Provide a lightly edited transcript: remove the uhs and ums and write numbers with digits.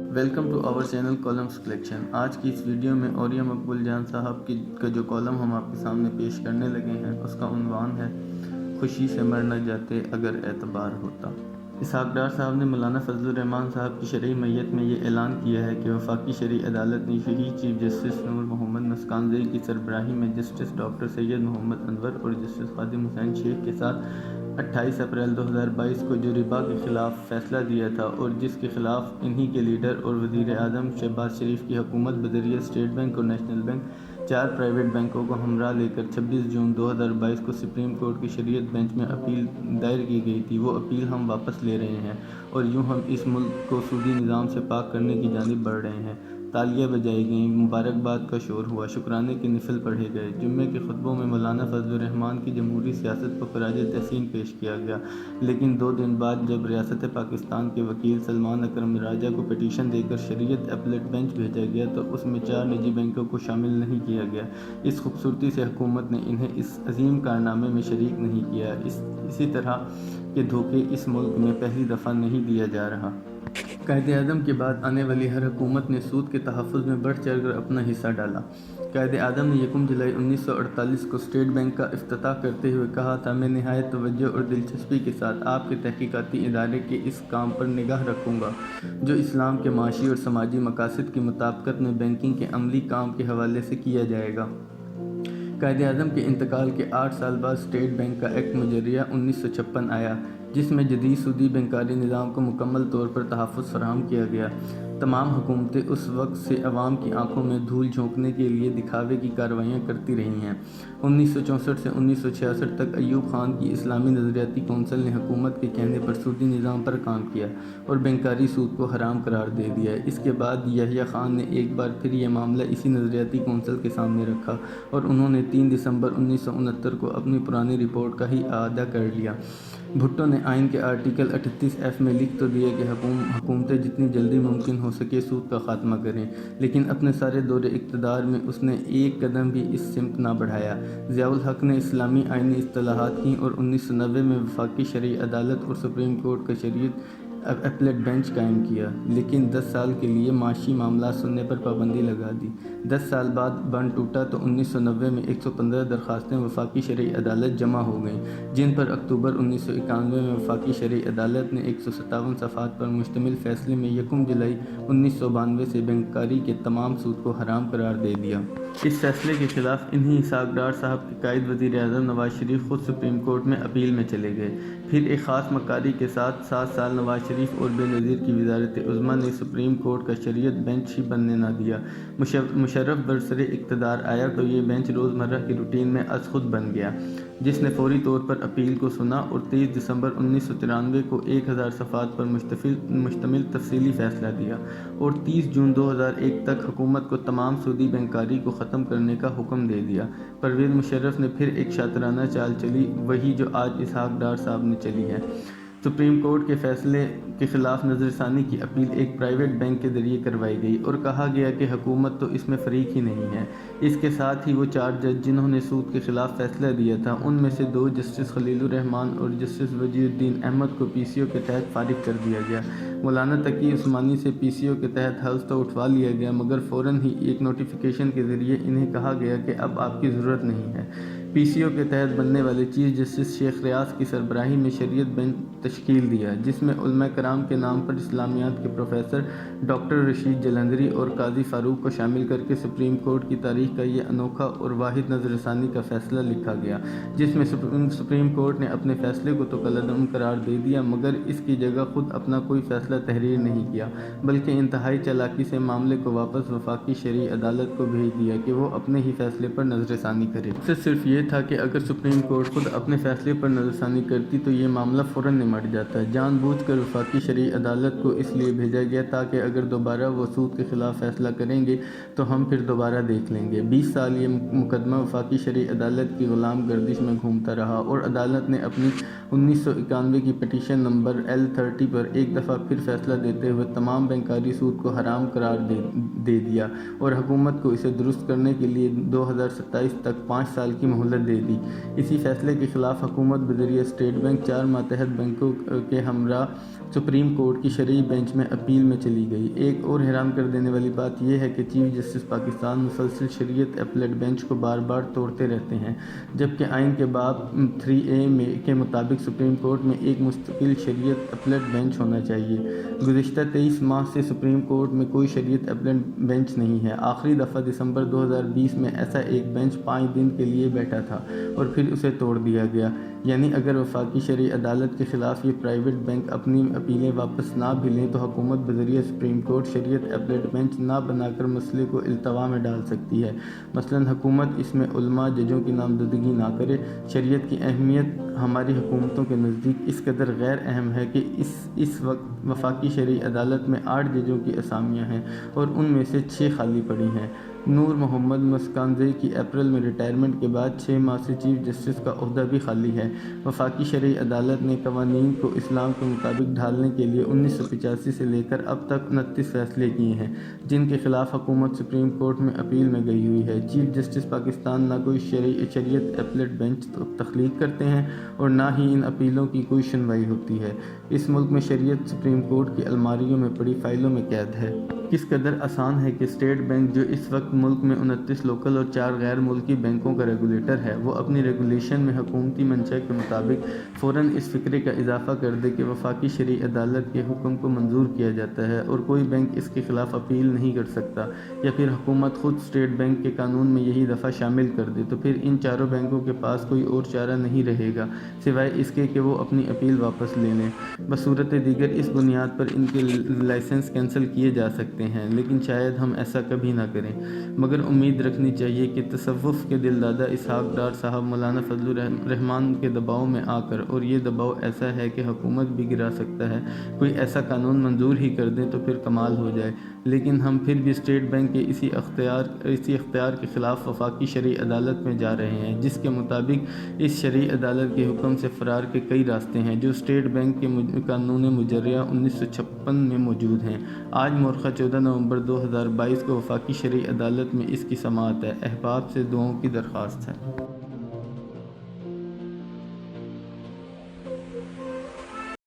Welcome to our channel columns collection. آج کی اس video میں اوریہ مقبول جان صاحب کا جو کالم ہم آپ کے سامنے پیش کرنے لگے ہیں اس کا عنوان ہے خوشی سے مر نہ جاتے اگر اعتبار ہوتا۔ اسحاق ڈار صاحب نے مولانا فضل الرحمان صاحب کی شرعی میت میں یہ اعلان کیا ہے کہ وفاقی شرعی عدالت نے شہید چیف جسٹس نور محمد مسکانزئی کی سربراہی میں جسٹس ڈاکٹر سید محمد انور اور جسٹس خادم حسین شیخ کے ساتھ 28 اپریل 2022 کو جو ربا کے خلاف فیصلہ دیا تھا اور جس کے خلاف انہی کے لیڈر اور وزیر اعظم شہباز شریف کی حکومت بذریعہ اسٹیٹ بینک اور نیشنل بینک 4 پرائیویٹ بینکوں کو ہمراہ لے کر 26 جون 2022 کو سپریم کورٹ کی شریعت بینچ میں اپیل دائر کی گئی تھی، وہ اپیل ہم واپس لے رہے ہیں اور یوں ہم اس ملک کو سودی نظام سے پاک کرنے کی جانب بڑھ رہے ہیں۔ تالیاں بجائی گئیں، مبارکباد کا شور ہوا، شکرانے کے نفل پڑھے گئے۔ جمعے کے خطبوں میں مولانا فضل الرحمان کی جمہوری سیاست پر خراج تحسین پیش کیا گیا، لیکن 2 دن بعد جب ریاست پاکستان کے وکیل سلمان اکرم راجہ کو پٹیشن دے کر شریعت اپیلیٹ بینچ بھیجا گیا تو اس میں 4 نجی بینکوں کو شامل نہیں کیا گیا۔ اس خوبصورتی سے حکومت نے انہیں اس عظیم کارنامے میں شریک نہیں کیا۔ اسی طرح کے دھوکے اس ملک میں پہلی دفعہ نہیں دیا جا رہا۔ قائد اعظم کے بعد آنے والی ہر حکومت نے سود کے تحفظ میں بڑھ چڑھ کر اپنا حصہ ڈالا۔ قائد اعظم نے 1 جولائی 1948 کو اسٹیٹ بینک کا افتتاح کرتے ہوئے کہا تھا، میں نہایت توجہ اور دلچسپی کے ساتھ آپ کے تحقیقاتی ادارے کے اس کام پر نگاہ رکھوں گا جو اسلام کے معاشی اور سماجی مقاصد کی مطابقت میں بینکنگ کے عملی کام کے حوالے سے کیا جائے گا۔ قائد اعظم کے انتقال کے 8 سال بعد اسٹیٹ بینک کا ایکٹ مجریہ 1956 آیا، جس میں جدید سودی بینکاری نظام کو مکمل طور پر تحفظ فراہم کیا گیا۔ تمام حکومتیں اس وقت سے عوام کی آنکھوں میں دھول جھونکنے کے لیے دکھاوے کی کارروائیاں کرتی رہی ہیں۔ 1964 سے 1966 تک ایوب خان کی اسلامی نظریاتی کونسل نے حکومت کے کہنے پر سودی نظام پر کام کیا اور بینکاری سود کو حرام قرار دے دیا۔ اس کے بعد یحییٰ خان نے ایک بار پھر یہ معاملہ اسی نظریاتی کونسل کے سامنے رکھا اور انہوں نے 3 دسمبر 1969 کو اپنی پرانی رپورٹ کا ہی اعادہ کر لیا۔ بھٹو نے آئین کے آرٹیکل 38F میں لکھ تو دیا کہ حکومتیں جتنی جلدی ممکن ہو سکے سود کا خاتمہ کریں، لیکن اپنے سارے دور اقتدار میں اس نے ایک قدم بھی اس سمت نہ بڑھایا۔ ضیاء الحق نے اسلامی آئینی اصطلاحات کیں اور 1990 میں وفاقی شرعی عدالت اور سپریم کورٹ کا شریعت اپیلیٹ بینچ قائم کیا، لیکن 10 سال کے لیے معاشی معاملات سننے پر پابندی لگا دی۔ 10 سال بعد بند ٹوٹا تو 1990 میں 115 درخواستیں وفاقی شرعی عدالت جمع ہو گئیں، جن پر اکتوبر 1991 میں وفاقی شرعی عدالت نے 157 صفحات پر مشتمل فیصلے میں 1 جولائی 1992 سے بینکاری کے تمام سود کو حرام قرار دے دیا۔ اس فیصلے کے خلاف انہی اسحاق ڈار صاحب کے قائد وزیر اعظم نواز شریف خود سپریم کورٹ میں اپیل میں چلے گئے۔ پھر ایک خاص مکاری کے ساتھ 7 سال نواز شریف اور بے نظیر کی وزارت عظمیٰ نے سپریم کورٹ کا شریعت بینچ ہی بننے نہ دیا۔ مشرف برسر اقتدار آیا تو یہ بینچ روزمرہ کی روٹین میں از خود بن گیا، جس نے فوری طور پر اپیل کو سنا اور 23 دسمبر 1993 کو 1000 صفحات پر مشتمل تفصیلی فیصلہ دیا اور 30 جون 2001 تک حکومت کو تمام سودی بینکاری کو ختم کرنے کا حکم دے دیا۔ پرویز مشرف نے پھر ایک شاطرانہ چال چلی، وہی جو آج اسحاق ڈار صاحب نے چلی ہے۔ سپریم کورٹ کے فیصلے کے خلاف نظر ثانی کی اپیل ایک پرائیویٹ بینک کے ذریعے کروائی گئی اور کہا گیا کہ حکومت تو اس میں فریق ہی نہیں ہے۔ اس کے ساتھ ہی وہ 4 جج جنہوں نے سود کے خلاف فیصلہ دیا تھا، ان میں سے 2 جسٹس خلیل الرحمان اور جسٹس وجیہ الدین احمد کو PCO کے تحت فارغ کر دیا گیا۔ مولانا تقی عثمانی سے PCO کے تحت حلف تو اٹھوا لیا گیا، مگر فوراً ہی ایک نوٹیفیکیشن کے ذریعے انہیں کہا گیا کہ اب آپ کی ضرورت نہیں ہے۔ PCO کے تحت بننے والے چیف جسٹس شیخ ریاض کی سربراہی میں شریعت بینچ تشکیل دیا، جس میں علماء کرام کے نام پر اسلامیات کے پروفیسر ڈاکٹر رشید جلندھری اور قاضی فاروق کو شامل کر کے سپریم کورٹ کی تاریخ کا یہ انوکھا اور واحد نظر ثانی کا فیصلہ لکھا گیا، جس میں سپریم کورٹ نے اپنے فیصلے کو تو کالعدم قرار دے دیا، مگر اس کی جگہ خود اپنا کوئی فیصلہ تحریر نہیں کیا، بلکہ انتہائی چالاکی سے معاملے کو واپس وفاقی شرعی عدالت کو بھیج دیا کہ وہ اپنے ہی فیصلے پر نظر ثانی کرے۔ صرف یہ تھا کہ اگر سپریم کورٹ خود اپنے فیصلے پر نظر ثانی کرتی تو یہ معاملہ فوراً نمٹ جاتا۔ جان بوجھ کر وفاقی شرعی عدالت کو اس لیے بھیجا گیا تاکہ اگر دوبارہ وہ سود کے خلاف فیصلہ کریں گے تو ہم پھر دوبارہ دیکھ لیں گے۔ 20 سال یہ مقدمہ وفاقی شرعی عدالت کی غلام گردش میں گھومتا رہا اور عدالت نے اپنی 1991 کی پٹیشن نمبر L30 پر ایک دفعہ پھر فیصلہ دیتے ہوئے تمام بینکاری سود کو حرام قرار دے دیا اور حکومت کو اسے درست کرنے کے لیے 2027 تک 5 سال کی مہلت دے دی۔ اسی فیصلے کے خلاف حکومت بذریعہ اسٹیٹ بینک 4 ماتحت بینکوں کے ہمراہ سپریم کورٹ کی شرعی بینچ میں اپیل میں چلی گئی۔ ایک اور حیران کر دینے والی بات یہ ہے کہ چیف جسٹس پاکستان مسلسل شریعت اپیلیٹ بینچ کو بار بار توڑتے رہتے ہیں، جبکہ آئین کے باب 3A کے مطابق سپریم کورٹ میں ایک مستقل شریعت اپیلیٹ بینچ ہونا چاہیے۔ گزشتہ 23 ماہ سے سپریم کورٹ میں کوئی شریعت اپیلیٹ بینچ نہیں ہے۔ آخری دفعہ دسمبر 2020 میں ایسا ایک بینچ 5 دن کے لیے بیٹھا تھا اور پھر اسے توڑ دیا گیا۔ یعنی اگر وفاقی شرعی عدالت کے خلاف یہ پرائیویٹ بینک اپنی اپیلیں واپس نہ بھی لیں تو حکومت بذریعہ سپریم کورٹ شریعت اپیلیٹ بینچ نہ بنا کر مسئلے کو التوا میں ڈال سکتی ہے۔ مثلاً حکومت اس میں علماء ججوں کی نامزدگی نہ کرے۔ شریعت کی اہمیت ہماری حکومتوں کے نزدیک اس قدر غیر اہم ہے کہ اس وقت وفاقی شرعی عدالت میں 8 ججوں کی اسامیاں ہیں اور ان میں سے 6 خالی پڑی ہیں۔ نور محمد مسکانزئی کی اپریل میں ریٹائرمنٹ کے بعد 6 ماہ سے چیف جسٹس کا عہدہ بھی خالی ہے۔ وفاقی شرعی عدالت نے قوانین کو اسلام کے مطابق ڈھالنے کے لیے 1985 سے لے کر اب تک 29 فیصلے کیے ہیں، جن کے خلاف حکومت سپریم کورٹ میں اپیل میں گئی ہوئی ہے۔ چیف جسٹس پاکستان نہ کوئی شریعت اپیلیٹ بینچ تخلیق کرتے ہیں اور نہ ہی ان اپیلوں کی کوئی سنوائی ہوتی ہے۔ اس ملک میں شریعت سپریم کورٹ کی الماریوں میں پڑی فائلوں میں قید ہے۔ کس قدر آسان ہے کہ اسٹیٹ بینک، جو اس وقت ملک میں 29 لوکل اور 4 غیر ملکی بینکوں کا ریگولیٹر ہے، وہ اپنی ریگولیشن میں حکومتی منشا کے مطابق فوراً اس فقرے کا اضافہ کر دے کہ وفاقی شرعی عدالت کے حکم کو منظور کیا جاتا ہے اور کوئی بینک اس کے خلاف اپیل نہیں کر سکتا، یا پھر حکومت خود اسٹیٹ بینک کے قانون میں یہی دفعہ شامل کر دے، تو پھر ان چاروں بینکوں کے پاس کوئی اور چارہ نہیں رہے گا سوائے اس کے کہ وہ اپنی اپیل واپس لے لیں۔ بصورت دیگر اس بنیاد پر ان کے لائسنس کینسل کیے جا سکتے ہیں، لیکن شاید ہم ایسا کبھی نہ کریں۔ مگر امید رکھنی چاہیے کہ تصوف کے دل دادہ اسحاق ڈار صاحب مولانا فضل الرحمان کے دباؤ میں آ کر، اور یہ دباؤ ایسا ہے کہ حکومت بھی گرا سکتا ہے، کوئی ایسا قانون منظور ہی کر دیں تو پھر کمال ہو جائے۔ لیکن ہم پھر بھی اسٹیٹ بینک کے اسی اختیار کے خلاف وفاقی شرعی عدالت میں جا رہے ہیں، جس کے مطابق اس شرعی عدالت کے حکم سے فرار کے کئی راستے ہیں جو اسٹیٹ بینک کے قانون مجریہ 1956 میں موجود ہیں۔ آج مورخہ 14 نومبر 2022 کو وفاقی شرعی عدالت میں اس کی سماعت ہے۔ احباب سے دعاؤں کی درخواست ہے۔